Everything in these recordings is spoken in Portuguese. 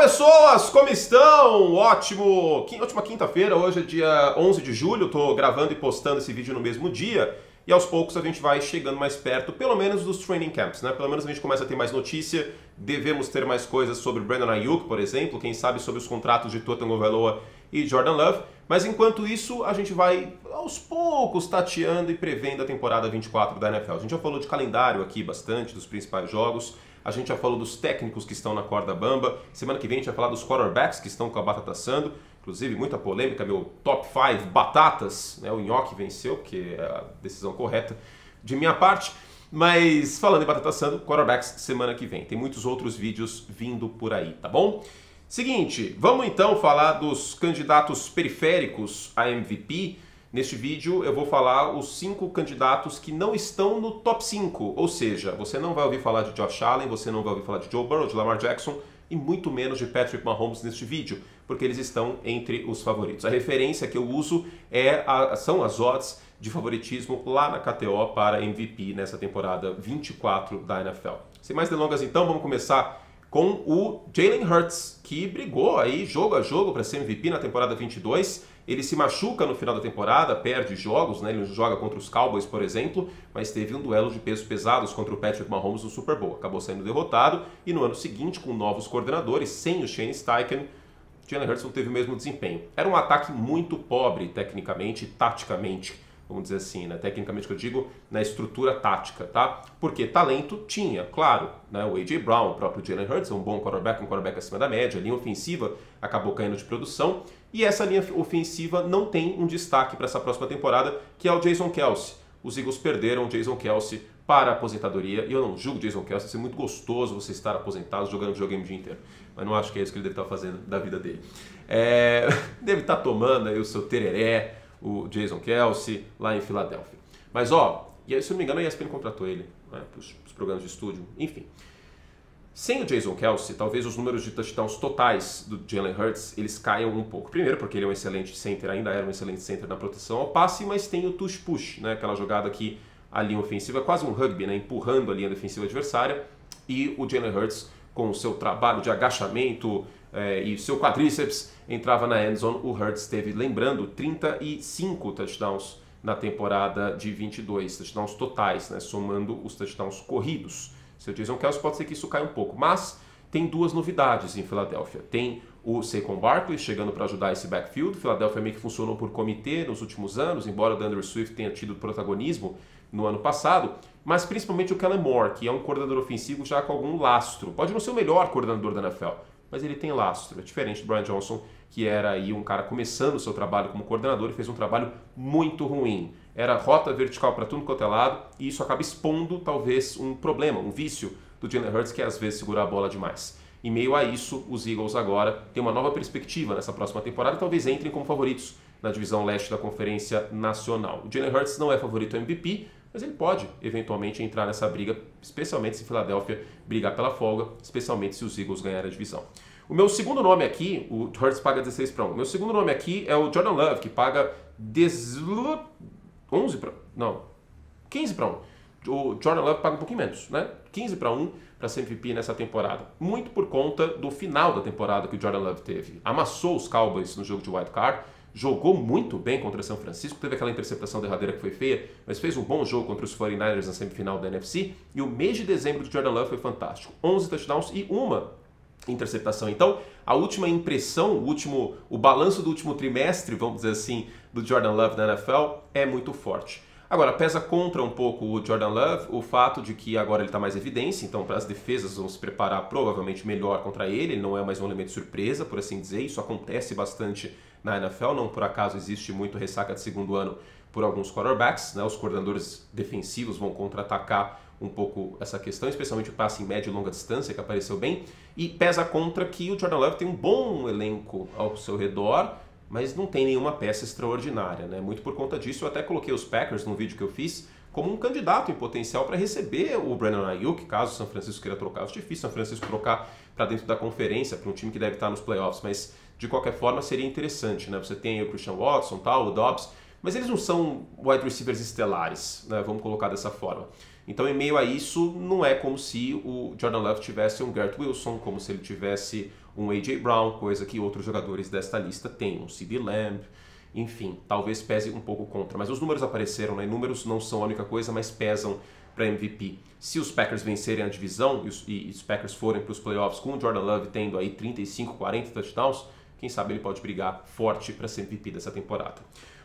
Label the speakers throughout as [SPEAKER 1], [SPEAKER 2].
[SPEAKER 1] pessoas, como estão? Ótima quinta-feira, hoje é dia 11 de julho, tô gravando e postando esse vídeo no mesmo dia e aos poucos a gente vai chegando mais perto, pelo menos dos training camps, né? Pelo menos a gente começa a ter mais notícia, devemos ter mais coisas sobre Brandon Aiyuk, por exemplo, quem sabe sobre os contratos de Tua Tagovailoa e Jordan Love, mas enquanto isso a gente vai aos poucos tateando e prevendo a temporada 24 da NFL. A gente já falou de calendário aqui bastante, dos principais jogos. A gente já falou dos técnicos que estão na corda bamba. Semana que vem a gente vai falar dos quarterbacks que estão com a batata assando. Inclusive, muita polêmica, meu top 5 batatas. Né? O Nhoque venceu, porque é a decisão correta de minha parte. Mas falando em batata assando, quarterbacks semana que vem. Tem muitos outros vídeos vindo por aí, tá bom? Seguinte, vamos então falar dos candidatos periféricos a MVP. Neste vídeo eu vou falar os 5 candidatos que não estão no top 5, ou seja, você não vai ouvir falar de Josh Allen, você não vai ouvir falar de Joe Burrow, de Lamar Jackson e muito menos de Patrick Mahomes neste vídeo, porque eles estão entre os favoritos. A referência que eu uso são as odds de favoritismo lá na KTO para MVP nessa temporada 24 da NFL. Sem mais delongas então, vamos começar com o Jalen Hurts, que brigou aí jogo a jogo para ser MVP na temporada 22. Ele se machuca no final da temporada, perde jogos, né? Ele joga contra os Cowboys, por exemplo, mas teve um duelo de pesos pesados contra o Patrick Mahomes no Super Bowl. Acabou saindo derrotado e no ano seguinte, com novos coordenadores, sem o Shane Steichen, Jalen Hurts não teve o mesmo desempenho. Era um ataque muito pobre, tecnicamente e taticamente, vamos dizer assim, né? Tecnicamente que eu digo, na estrutura tática, tá? Porque talento tinha, claro, né? O A.J. Brown, o próprio Jalen Hurts, é um bom quarterback, um quarterback acima da média, a linha ofensiva acabou caindo de produção, e essa linha ofensiva não tem um destaque para essa próxima temporada, que é o Jason Kelce. Os Eagles perderam o Jason Kelce para a aposentadoria, e eu não julgo o Jason Kelce, é muito gostoso você estar aposentado jogando videogame o dia inteiro, mas não acho que é isso que ele deve estar fazendo da vida dele. Deve estar tomando aí o seu tereré, o Jason Kelce, lá em Filadélfia. Mas ó, e aí, se eu não me engano, a ESPN contratou ele, né, para os programas de estúdio, enfim. Sem o Jason Kelce, talvez os números de touchdowns totais do Jalen Hurts, eles caiam um pouco. Primeiro porque ele é um excelente center, ainda era um excelente center na proteção ao passe, mas tem o tush-push, né, aquela jogada que a linha ofensiva é quase um rugby, né, empurrando a linha defensiva adversária, e o Jalen Hurts, com o seu trabalho de agachamento e seu quadríceps, entrava na endzone. O Hurts teve, lembrando, 35 touchdowns na temporada de 22, touchdowns totais, né, somando os touchdowns corridos. Seu Jason Kelce pode ser que isso caia um pouco, mas tem duas novidades em Filadélfia. Tem o Saquon Barkley chegando para ajudar esse backfield. Filadélfia meio que funcionou por comitê nos últimos anos, embora o DeAndre Swift tenha tido protagonismo no ano passado, mas principalmente o Kellen Moore, que é um coordenador ofensivo já com algum lastro. Pode não ser o melhor coordenador da NFL, mas ele tem lastro. É diferente do Brian Johnson, que era aí um cara começando o seu trabalho como coordenador e fez um trabalho muito ruim. Era rota vertical para tudo quanto é lado, e isso acaba expondo talvez um problema, um vício do Jalen Hurts, que é às vezes segurar a bola demais. Em meio a isso, os Eagles agora têm uma nova perspectiva nessa próxima temporada e talvez entrem como favoritos na divisão leste da Conferência Nacional. O Jalen Hurts não é favorito ao MVP, mas ele pode eventualmente entrar nessa briga, especialmente se Filadélfia brigar pela folga, especialmente se os Eagles ganharem a divisão. O meu segundo nome aqui, o Hurts paga 16 para 1. O meu segundo nome aqui é o Jordan Love, que paga 15 para 1. O Jordan Love paga um pouquinho menos, né? 15 para 1 para ser MVP nessa temporada. Muito por conta do final da temporada que o Jordan Love teve. Amassou os Cowboys no jogo de wild card, jogou muito bem contra São Francisco, teve aquela interceptação derradeira que foi feia, mas fez um bom jogo contra os 49ers na semifinal da NFC, e o mês de dezembro do Jordan Love foi fantástico. 11 touchdowns e uma interceptação. Então, a última impressão, o balanço do último trimestre, vamos dizer assim, do Jordan Love na NFL é muito forte. Agora, pesa contra um pouco o Jordan Love o fato de que agora ele está mais em evidência, então as defesas vão se preparar provavelmente melhor contra ele não é mais um elemento surpresa, por assim dizer, isso acontece bastante na NFL, não por acaso existe muito ressaca de segundo ano por alguns quarterbacks, né? Os coordenadores defensivos vão contra-atacar um pouco essa questão, especialmente o passe em média e longa distância, que apareceu bem, e pesa contra que o Jordan Love tem um bom elenco ao seu redor, mas não tem nenhuma peça extraordinária, né? Muito por conta disso, eu até coloquei os Packers no vídeo que eu fiz como um candidato em potencial para receber o Brandon Aiyuk, caso o São Francisco queira trocar. Acho difícil São Francisco trocar para dentro da conferência, para um time que deve estar nos playoffs, mas de qualquer forma seria interessante, né? Você tem aí o Christian Watson, tal, o Dobbs, mas eles não são wide receivers estelares, né? Vamos colocar dessa forma. Então, em meio a isso, não é como se o Jordan Love tivesse um Garrett Wilson, como se ele tivesse um A.J. Brown, coisa que outros jogadores desta lista têm, um CeeDee Lamb, enfim, talvez pese um pouco contra. Mas os números apareceram, né? Números não são a única coisa, mas pesam para MVP. Se os Packers vencerem a divisão e os Packers forem para os playoffs com o Jordan Love tendo aí 35, 40 touchdowns, quem sabe ele pode brigar forte para ser MVP dessa temporada.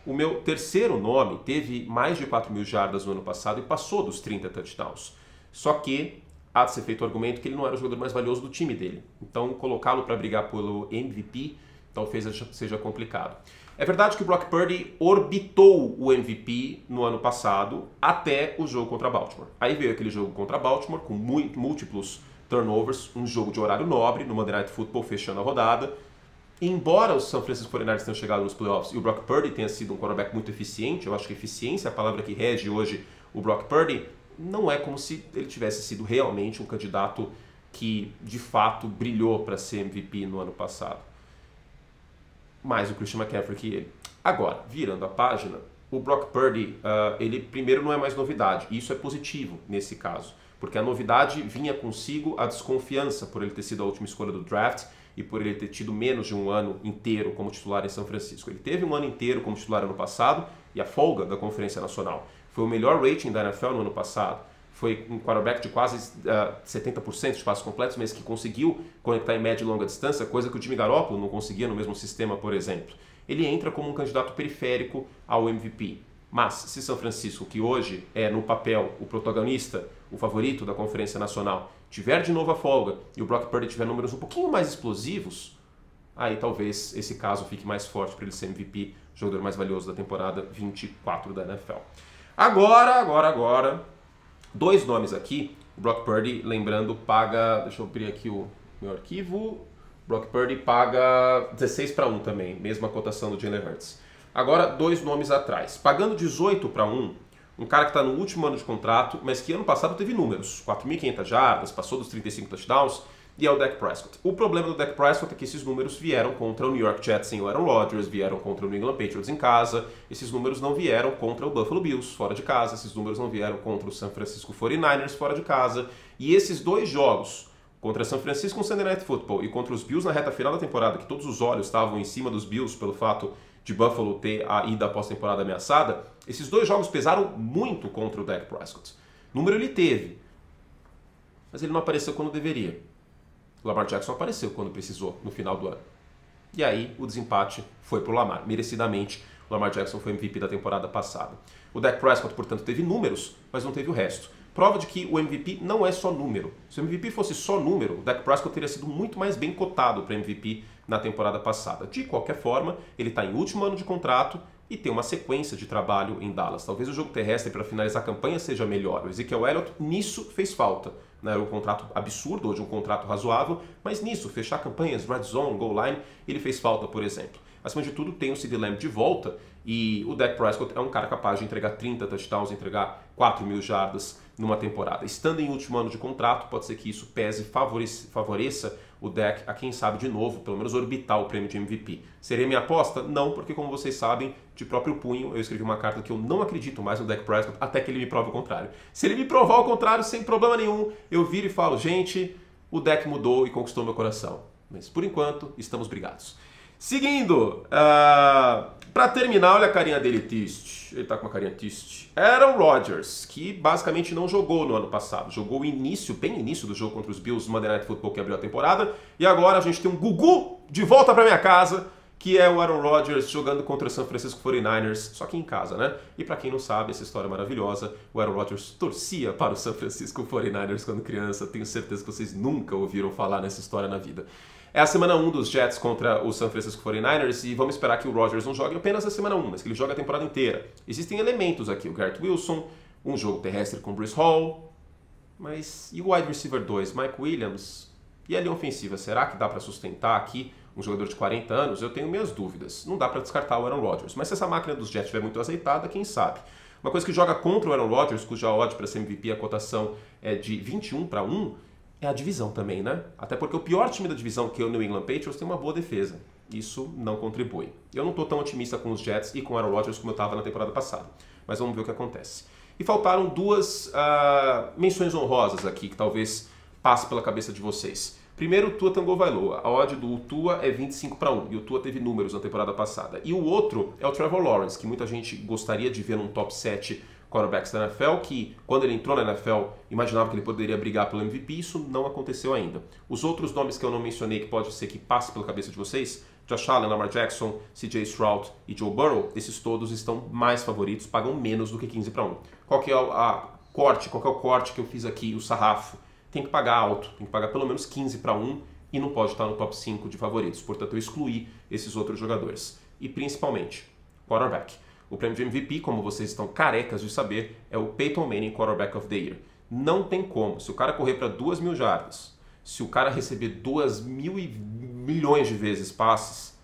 [SPEAKER 1] O meu terceiro nome teve mais de 4.000 jardas no ano passado e passou dos 30 touchdowns. Só que há de ser feito o argumento que ele não era o jogador mais valioso do time dele. Então colocá-lo para brigar pelo MVP talvez seja complicado. É verdade que o Brock Purdy orbitou o MVP no ano passado até o jogo contra Baltimore. Aí veio aquele jogo contra Baltimore com múltiplos turnovers, um jogo de horário nobre no Monday Night Football fechando a rodada. E embora os San Francisco 49ers tenham chegado nos playoffs e o Brock Purdy tenha sido um quarterback muito eficiente, eu acho que eficiência é a palavra que rege hoje o Brock Purdy, não é como se ele tivesse sido realmente um candidato que de fato brilhou para ser MVP no ano passado. Mais o Christian McCaffrey que ele. Agora, virando a página, o Brock Purdy, ele primeiro não é mais novidade, e isso é positivo nesse caso, porque a novidade vinha consigo a desconfiança por ele ter sido a última escolha do draft e por ele ter tido menos de um ano inteiro como titular em São Francisco. Ele teve um ano inteiro como titular ano passado e a folga da Conferência Nacional. Foi o melhor rating da NFL no ano passado. Foi um quarterback de quase 70% de passos completos, mas que conseguiu conectar em média e longa distância, coisa que o Jimmy Garoppolo não conseguia no mesmo sistema, por exemplo. Ele entra como um candidato periférico ao MVP. Mas se São Francisco, que hoje é no papel o protagonista, o favorito da Conferência Nacional, tiver de novo a folga e o Brock Purdy tiver números um pouquinho mais explosivos, aí talvez esse caso fique mais forte para ele ser MVP, jogador mais valioso da temporada 24 da NFL. Agora, dois nomes aqui. O Brock Purdy, lembrando, paga... Deixa eu abrir aqui o meu arquivo. Brock Purdy paga 16-1 também, mesma cotação do Jalen Hurts. Agora, dois nomes atrás. Pagando 18-1, um cara que está no último ano de contrato, mas que ano passado teve números. 4.500 jardas, passou dos 35 touchdowns, e é o Dak Prescott. O problema do Dak Prescott é que esses números vieram contra o New York Jets sem o Aaron Rodgers, vieram contra o New England Patriots em casa, esses números não vieram contra o Buffalo Bills fora de casa, esses números não vieram contra o San Francisco 49ers fora de casa, e esses dois jogos, contra San Francisco no Sunday Night Football e contra os Bills na reta final da temporada, que todos os olhos estavam em cima dos Bills pelo fato de Buffalo ter a ida pós-temporada ameaçada, esses dois jogos pesaram muito contra o Dak Prescott. Número ele teve, mas ele não apareceu quando deveria. O Lamar Jackson apareceu quando precisou, no final do ano. E aí o desempate foi para o Lamar. Merecidamente, o Lamar Jackson foi MVP da temporada passada. O Dak Prescott, portanto, teve números, mas não teve o resto. Prova de que o MVP não é só número. Se o MVP fosse só número, o Dak Prescott teria sido muito mais bem cotado para MVP na temporada passada. De qualquer forma, ele está em último ano de contrato e tem uma sequência de trabalho em Dallas. Talvez o jogo terrestre para finalizar a campanha seja melhor. O Ezekiel Elliott, nisso, fez falta. Não era um contrato absurdo, hoje um contrato razoável, mas nisso, fechar campanhas, red zone, goal line, ele fez falta, por exemplo. Acima de tudo, tem o CeeDee Lamb de volta e o Dak Prescott é um cara capaz de entregar 30 touchdowns, entregar 4.000 jardas numa temporada. Estando em último ano de contrato, pode ser que isso pese, favoreça o Dak a, quem sabe, de novo, pelo menos orbitar o prêmio de MVP. Seria minha aposta? Não, porque como vocês sabem, de próprio punho, eu escrevi uma carta que eu não acredito mais no Dak Prescott até que ele me prove o contrário. Se ele me provar o contrário, sem problema nenhum, eu viro e falo, gente, o Dak mudou e conquistou meu coração. Mas por enquanto, estamos brigados. Seguindo, para terminar, olha a carinha dele triste. Ele tá com uma carinha triste. Aaron Rodgers, que basicamente não jogou no ano passado. Jogou o início, bem início do jogo contra os Bills no Monday Night Football que abriu a temporada. E agora a gente tem um Gugu de volta para minha casa, que é o Aaron Rodgers jogando contra o San Francisco 49ers, só que em casa, né? E para quem não sabe, essa história é maravilhosa, o Aaron Rodgers torcia para o San Francisco 49ers quando criança. Tenho certeza que vocês nunca ouviram falar nessa história na vida. É a semana 1 dos Jets contra o San Francisco 49ers e vamos esperar que o Rodgers não jogue apenas a semana 1, mas que ele jogue a temporada inteira. Existem elementos aqui, o Garrett Wilson, um jogo terrestre com Breece Hall, mas e o wide receiver 2, Mike Williams? E a linha ofensiva, será que dá para sustentar aqui um jogador de 40 anos? Eu tenho minhas dúvidas. Não dá para descartar o Aaron Rodgers, mas se essa máquina dos Jets estiver muito azeitada, quem sabe? Uma coisa que joga contra o Aaron Rodgers, cuja odd para ser MVP, a cotação é de 21-1, é a divisão também, né? Até porque o pior time da divisão, que é o New England Patriots, tem uma boa defesa. Isso não contribui. Eu não estou tão otimista com os Jets e com o Aaron Rodgers como eu estava na temporada passada. Mas vamos ver o que acontece. E faltaram duas menções honrosas aqui, que talvez passe pela cabeça de vocês. Primeiro, o Tua Tagovailoa. A odd do Tua é 25-1, e o Tua teve números na temporada passada. E o outro é o Trevor Lawrence, que muita gente gostaria de ver num top 7 quarterbacks da NFL, que quando ele entrou na NFL imaginava que ele poderia brigar pelo MVP, isso não aconteceu ainda. Os outros nomes que eu não mencionei, que pode ser que passe pela cabeça de vocês, Josh Allen, Lamar Jackson, CJ Stroud e Joe Burrow, esses todos estão mais favoritos, pagam menos do que 15-1. Qual que é o corte que eu fiz aqui, o sarrafo? Tem que pagar alto, tem que pagar pelo menos 15-1 e não pode estar no top 5 de favoritos. Portanto, eu excluí esses outros jogadores. E principalmente, quarterback. O prêmio de MVP, como vocês estão carecas de saber, é o Peyton Manning Quarterback of the Year. Não tem como. Se o cara correr para 2.000 jardas, se o cara receber 2.000 milhões de vezes passes,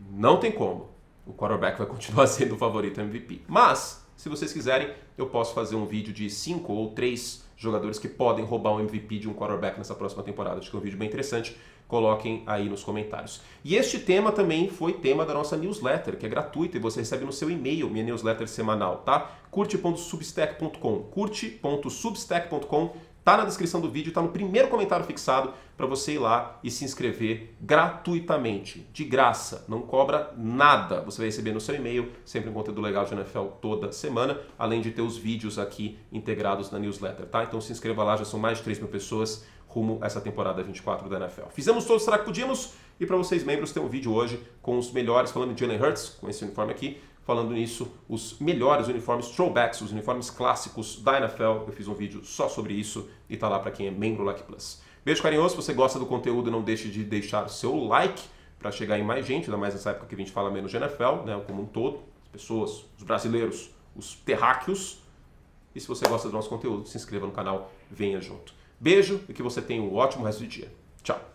[SPEAKER 1] não tem como. O quarterback vai continuar sendo o favorito MVP. Mas, se vocês quiserem, eu posso fazer um vídeo de 5 ou 3 jogadores que podem roubar o MVP de um quarterback nessa próxima temporada. Acho que é um vídeo bem interessante. Coloquem aí nos comentários. E este tema também foi tema da nossa newsletter, que é gratuita e você recebe no seu e-mail, minha newsletter semanal, tá? curte.substack.com, curte.substack.com, tá na descrição do vídeo, tá no primeiro comentário fixado para você ir lá e se inscrever gratuitamente, de graça, não cobra nada. Você vai receber no seu e-mail sempre um conteúdo legal de NFL toda semana, além de ter os vídeos aqui integrados na newsletter, tá? Então se inscreva lá, já são mais de 3.000 pessoas rumo a essa temporada 24 da NFL. Fizemos todos, será que podíamos? E para vocês membros, tem um vídeo hoje com os melhores, falando de Jalen Hurts, com esse uniforme aqui, falando nisso, os melhores uniformes throwbacks, os uniformes clássicos da NFL. Eu fiz um vídeo só sobre isso e tá lá para quem é membro Lucky Plus. Beijo carinhoso, se você gosta do conteúdo, não deixe de deixar o seu like para chegar em mais gente, ainda mais nessa época que a gente fala menos de NFL, né, como um todo, as pessoas, os brasileiros, os terráqueos. E se você gosta do nosso conteúdo, se inscreva no canal, venha junto. Beijo e que você tenha um ótimo resto de dia. Tchau!